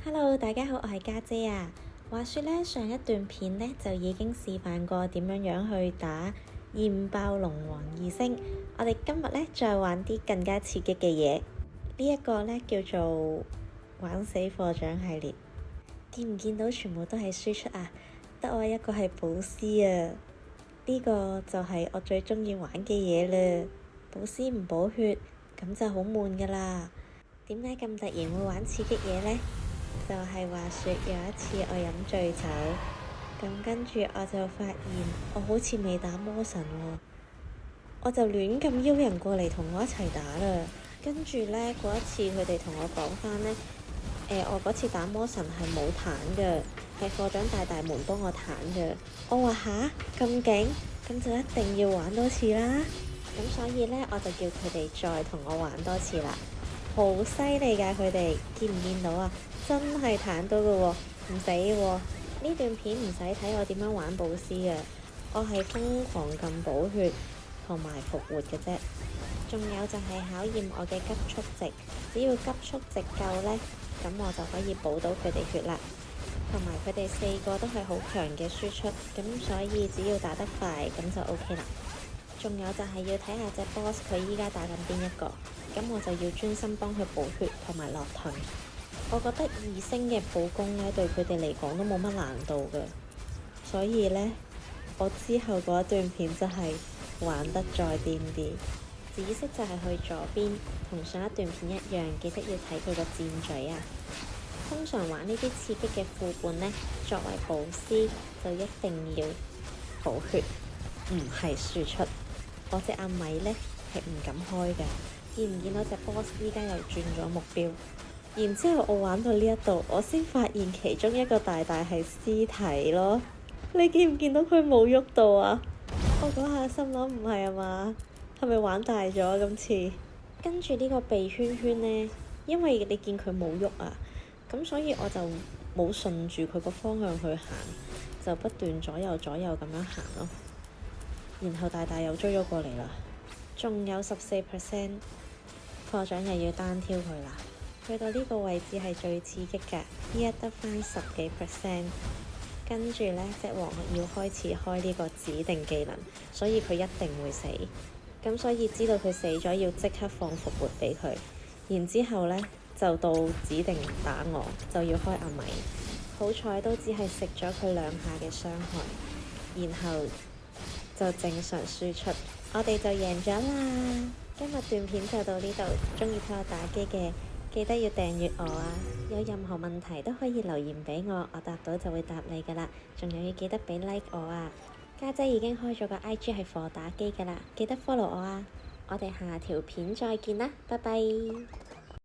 Hello，大家好，我係家姐啊。話說呢，上一段片呢就已經示範過點樣去打焰爆龍王2星。我哋今日呢再玩啲更加刺激嘅嘢。呢一個呢叫做玩死課長系列。見唔見到全部都係輸出啊？得我一個係寶師啊！呢個就係我最鍾意玩嘅嘢啦。寶師唔補血，咁就好悶噶啦。點解咁突然會玩刺激嘢呢？就係話說有一次我飲醉酒，咁跟住我就發現我好似未打魔神喎，我就亂咁邀人過嚟同我一齊打啦。跟住呢，嗰一次佢哋同我講返呢，我嗰次打魔神係冇彈嘅，係課長大大們幫我彈嘅。我話吓，咁勁，咁就一定要玩多次啦。咁所以呢，我就叫佢哋再同我玩多次啦。好犀利㗎，佢哋見唔見到啊？真係彈到㗎喎，唔死喎。呢段片唔使睇我點樣玩寶師嘅，我係瘋狂咁補血同埋復活嘅啫。仲有就係考驗我嘅急速值，只要急速值夠呢，咁我就可以補到佢哋血啦。同埋佢哋4個都係好強嘅輸出，咁所以只要打得快咁就 OK 啦。仲有就係要睇下隻 boss 佢依家打緊邊一個，咁我就要專心幫佢補血同埋落盾。我覺得2星嘅補攻呢，對佢哋嚟講都冇乜難度嘅，所以呢，我之後嗰一段片就係玩得再癲啲。紫色就係去左邊，同上一段片一樣，記得要睇佢個箭嘴啊！通常玩呢啲刺激嘅副本呢，作為寶師就一定要補血，唔係輸出。我隻阿米呢係唔敢開㗎，見唔見到隻 boss 依家又轉咗目標？然之後我玩到呢一度，我先發現其中一個大大係屍體咯。你見唔見到佢冇喐到啊？我嗰下心諗唔係啊嘛，係咪玩大咗今次？跟住呢個鼻圈圈呢，因為你見佢冇喐啊，咁所以我就冇順住佢個方向去行，就不斷左右咁樣行咯。然後大大又追咗過嚟啦，仲有14%，課長又要單挑佢啦。去到呢個位置係最刺激㗎，依家得返10幾%。跟住呢隻王要開始開呢個指定技能，所以佢一定會死。咁所以知道佢死咗，要即刻放復活俾佢。然之後呢，就到指定打我，就要開阿米。好彩都只係食咗佢2下嘅傷害，然後就正常輸出，我哋就贏咗啦！今日段片就到呢度，鍾意睇我打機嘅記得要訂閱我啊！有任何問題都可以留言俾我，我答到就會答你噶啦。仲有要記得俾 like 我啊！家姐已經開咗個 IG 係課打機噶啦，記得 follow 我啊！我哋下條片再見啦，拜拜！